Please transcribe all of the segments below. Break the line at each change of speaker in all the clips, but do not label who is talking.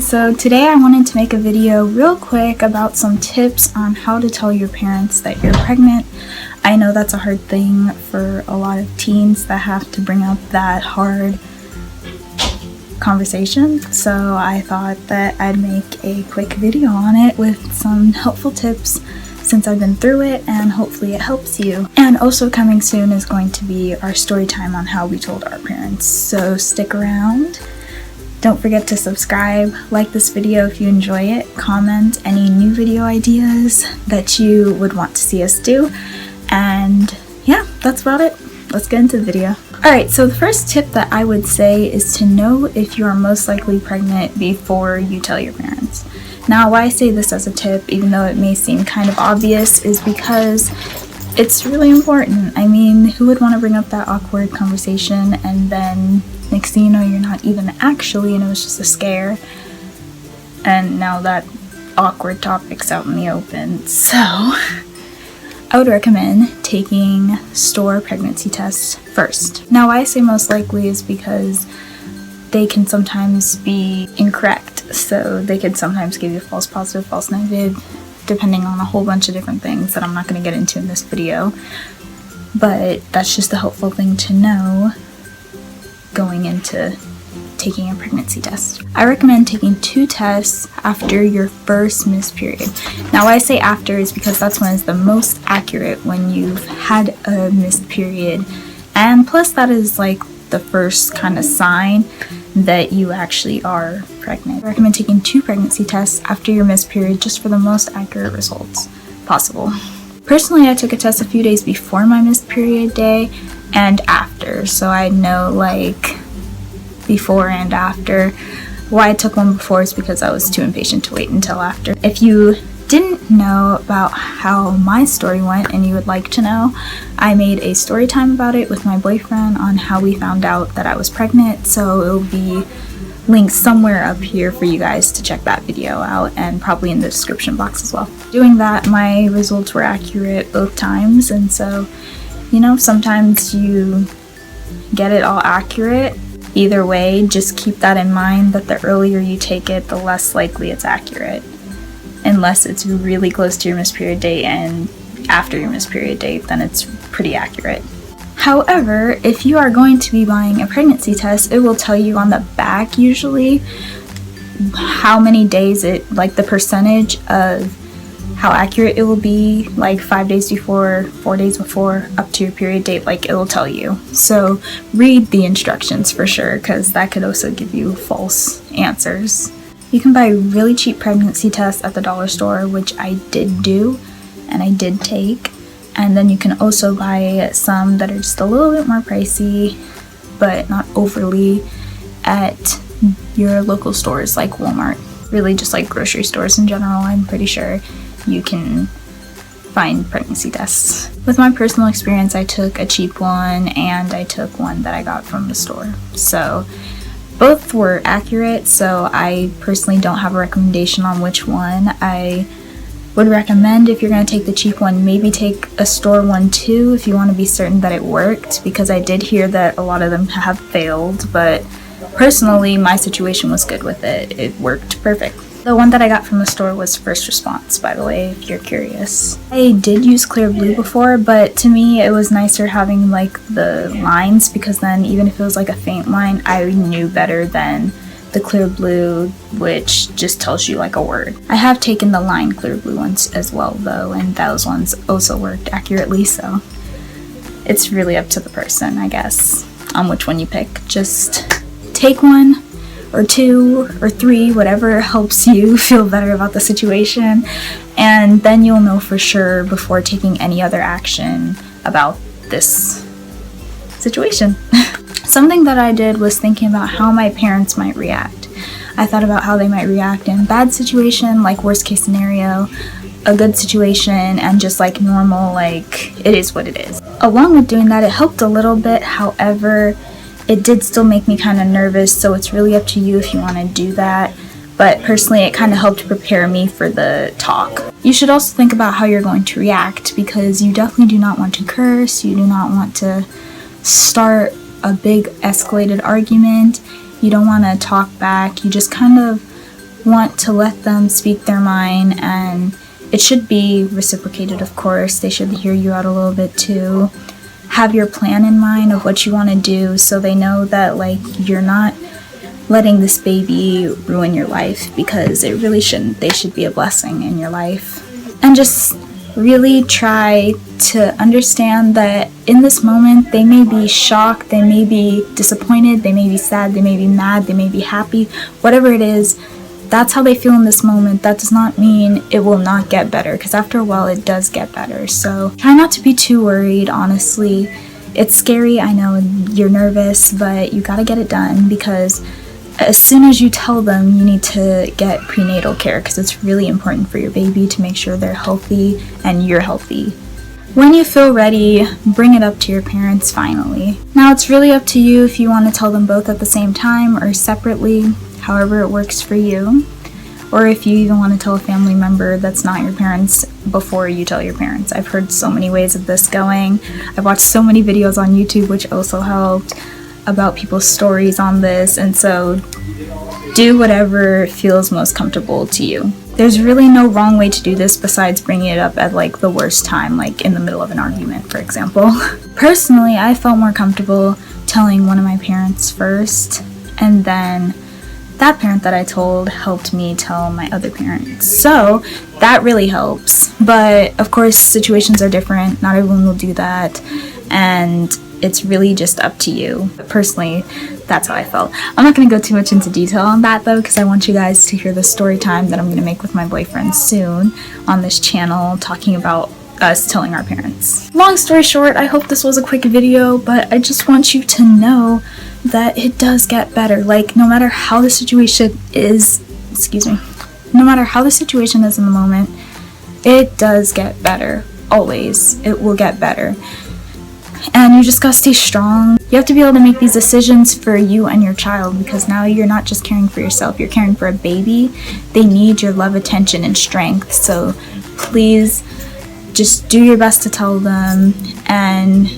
so today I wanted to make a video real quick about some tips on how to tell your parents that you're pregnant. I know that's a hard thing for a lot of teens that have to bring up that hard conversation, so I thought that I'd make a quick video on it with some helpful tips since I've been through it, and hopefully it helps you. And also coming soon is going to be our story time on how we told our parents, so stick around. Don't forget to subscribe, like this video if you enjoy it, comment any new video ideas that you would want to see us do, and yeah, that's about it. Let's get into the video. Alright, so the first tip that I would say is to know if you are most likely pregnant before you tell your parents. Now, why I say this as a tip, even though it may seem kind of obvious, is because it's really important. I mean, who would want to bring up that awkward conversation and then next thing you know you're not even actually, and it was just a scare, and now that awkward topic's out in the open. So I would recommend taking store pregnancy tests first. Now, why I say most likely is because they can sometimes be incorrect, so they could sometimes give you false positive, false negative, depending on a whole bunch of different things that I'm not going to get into in this video, but that's just a helpful thing to know going into taking a pregnancy test. I recommend taking 2 tests after your first missed period. Now, why I say after is because that's when it's the most accurate, when you've had a missed period, and plus that is like the first kind of sign that you actually are pregnant. I recommend taking 2 pregnancy tests after your missed period just for the most accurate results possible. Personally, I took a test a few days before my missed period day and after, so I know like before and after. Why I took one before is because I was too impatient to wait until after. If you didn't know about how my story went and you would like to know, I made a story time about it with my boyfriend on how we found out that I was pregnant, so it'll be linked somewhere up here for you guys to check that video out, and probably in the description box as well. Doing that, my results were accurate both times, and so, you know, sometimes you get it all accurate. Either way, just keep that in mind, that the earlier you take it, the less likely it's accurate. Unless it's really close to your missed period date, and after your missed period date, then it's pretty accurate. However, if you are going to be buying a pregnancy test, it will tell you on the back usually how many days it, like the percentage of how accurate it will be, like 5 days before, 4 days before, up to your period date, like it will tell you. So read the instructions for sure, because that could also give you false answers. You can buy really cheap pregnancy tests at the dollar store, which I did do and I did take. And then you can also buy some that are just a little bit more pricey, but not overly, at your local stores like Walmart. Really just like grocery stores in general, I'm pretty sure you can find pregnancy tests. With my personal experience, I took a cheap one and I took one that I got from the store. So both were accurate, so I personally don't have a recommendation on which one. I would recommend, if you're going to take the cheap one, maybe take a store one too if you want to be certain that it worked, because I did hear that a lot of them have failed, but personally my situation was good with it. It worked perfect. The one that I got from the store was First Response, by the way, if you're curious. I did use Clear Blue before, but to me it was nicer having like the lines, because then even if it was like a faint line, I knew better than the Clear Blue, which just tells you like a word. I have taken the line Clear Blue ones as well though, and those ones also worked accurately, so it's really up to the person, I guess, on which one you pick. Just take one or 2 or 3, whatever helps you feel better about the situation, and then you'll know for sure before taking any other action about this situation. Something that I did was thinking about how my parents might react. I thought about how they might react in bad situation, like worst case scenario, a good situation, and just like normal, like it is what it is. Along with doing that, it helped a little bit. However, it did still make me kind of nervous, so it's really up to you if you want to do that. But personally, it kind of helped prepare me for the talk. You should also think about how you're going to react, because you definitely do not want to curse, you do not want to start a big escalated argument, you don't want to talk back, you just kind of want to let them speak their mind, and it should be reciprocated, of course. They should hear you out a little bit too. Have your plan in mind of what you want to do, so they know that like you're not letting this baby ruin your life, because it really shouldn't. They should be a blessing in your life. And just really try to understand that in this moment they may be shocked, they may be disappointed, they may be sad, they may be mad, they may be happy, whatever it is. That's how they feel in this moment. That does not mean it will not get better, because after a while it does get better. So try not to be too worried, honestly. It's scary, I know, you're nervous, but you gotta get it done, because as soon as you tell them you need to get prenatal care, because it's really important for your baby to make sure they're healthy and you're healthy. When you feel ready, bring it up to your parents finally. Now it's really up to you if you want to tell them both at the same time or separately, however it works for you. Or if you even want to tell a family member that's not your parents before you tell your parents. I've heard so many ways of this going. I've watched so many videos on YouTube, which also helped, about people's stories on this, and so do whatever feels most comfortable to you. There's really no wrong way to do this besides bringing it up at like the worst time, like in the middle of an argument, for example. Personally, I felt more comfortable telling one of my parents first, and then that parent that I told helped me tell my other parents. So that really helps. But of course, situations are different. Not everyone will do that, and it's really just up to you. But personally, that's how I felt. I'm not going to go too much into detail on that though, because I want you guys to hear the story time that I'm going to make with my boyfriend soon on this channel, talking about us telling our parents. Long story short, I hope this was a quick video, but I just want you to know that it does get better. Like, no matter how the situation is, no matter how the situation is in the moment, it does get better. Always. It will get better. And you just gotta stay strong. You have to be able to make these decisions for you and your child, because now you're not just caring for yourself, you're caring for a baby. They need your love, attention, and strength. So please just do your best to tell them, and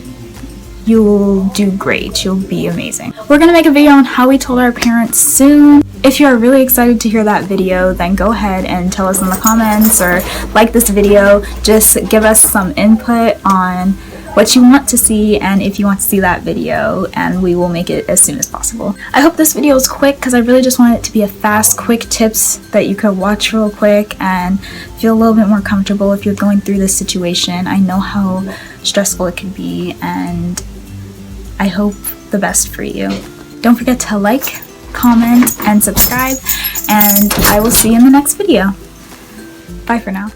you'll do great. You'll be amazing. We're gonna make a video on how we told our parents soon. If you are really excited to hear that video, then go ahead and tell us in the comments or like this video. Just give us some input on what you want to see and if you want to see that video, and we will make it as soon as possible. I hope this video is quick, because I really just want it to be a fast, quick tips that you could watch real quick and feel a little bit more comfortable if you're going through this situation. I know how stressful it can be, and I hope the best for you. Don't forget to like, comment, and subscribe, and I will see you in the next video. Bye for now.